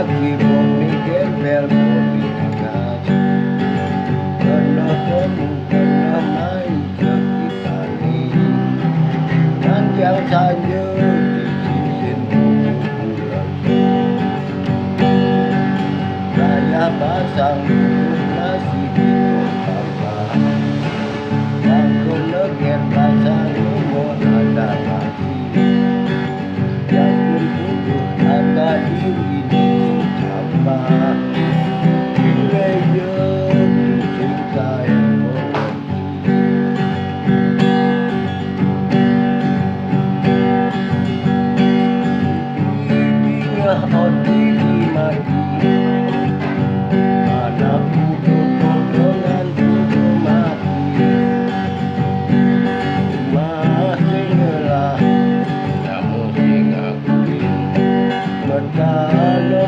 lagi mikir bel kopinas kena temu kena main sekitani nanjang saja di sisin bulan saya pasang nasi di kota yang kena ger pasang umur ada lagi yang bertubuh ada diri di apa wilayah cinta yang mengerti dirinya hati mati anak udah dengan tubuh mati masih ngelah namun sing akuin bertahan